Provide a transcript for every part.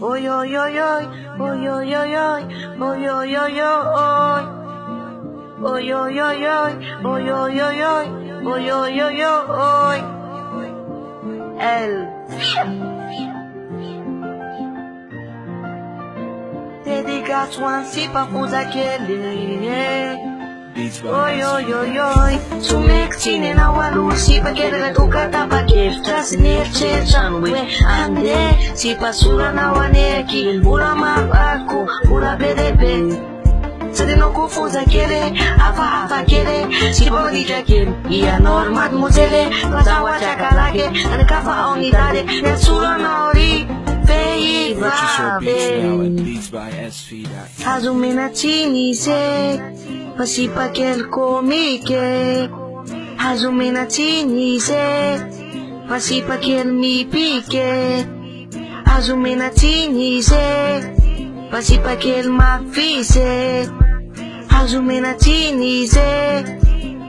Oi, oi, oi, oi, oi, oi, oi, oi, oi, oi, oi, oi. Oi, oi, oi, oi, oi, oi, oi, oi, oi, oi, oi, oi. El. Dedicato anzi pa fuza kele. Oi, oi, oi, oi. Sumexine na walu si pa kele tukata pa kefta sinirche chanwe. Ande si pa sura na waneki ura mapako ura bedebe. Se não confusa querer, afa querer, se pode já querer. E a norma de musele, mas a wacha calage, a capa a unidade, e a sura na ori, fei Hazumina chini se, pasipa kel komike. Hazumina chini se, pasipa kel mi pique. Hazumina chini se, pasipa kel ma fise. Hazumina chini se,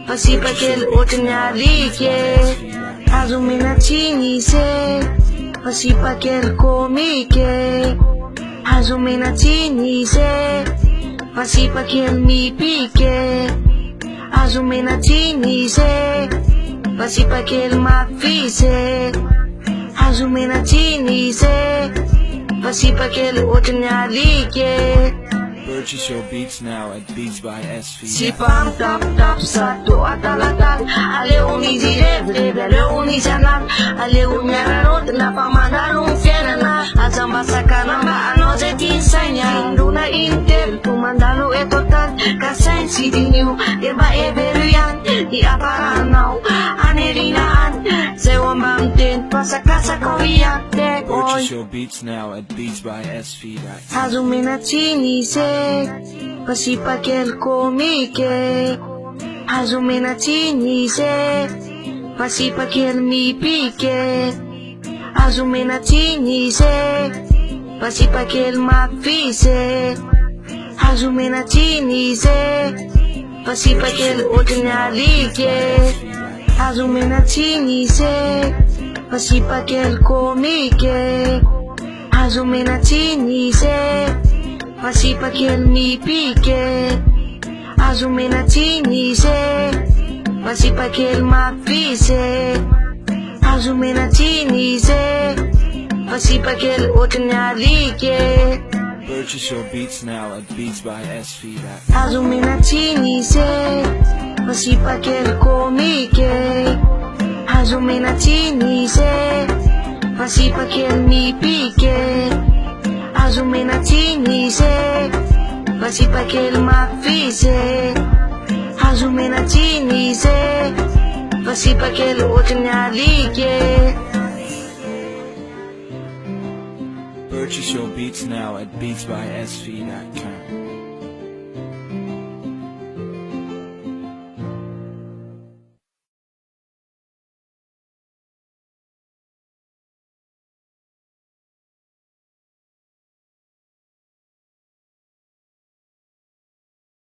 pasipa kel otnyalike. Hazumina chini se, pasipa kel komike. Hazumina chini se, pasipa kel mi pique. Hazumina chini se, pasipa kel ma fise. Hazumina chini se, pasipa kel otnyalike. Purchase your beats now at Beats by SV. Si pam tap tap satu atal ale uni direve ale uni jangan ale uni arot na pamandarung fiana azam basakana ba ano jetin sanya induna intel tumandalo etotal kasain si diniu eba everyan di aparanau anerinaan sewambamten pasakasa kowiak tek oi. Purchase your beats now at Beats by SV. Hazumina chini se, pasipa kel komike. Hazumina chini se, pasipa kel mi pique. Hazumina chini se, pasipa kel ma fise. Hazumina chini se, pasipa kel otnyalike. Hazumina chini se, pasipa kel komike. Hazumina chini se, pasipa kel mi pique. Hazumina chini se, pasipa kel ma fise. Hazumina chini se, pasipa kel otnyalike. Purchase your beats now at Beats by SV. Hazumina chini se, pasipa kel komike. Hazumina chini se, pasipa kel mi pique. Hazumina chini se, pasipa kel ma fise. Hazumina chini se, pasipa kel otnyalike. Purchase your beats now at beatsbysv.com.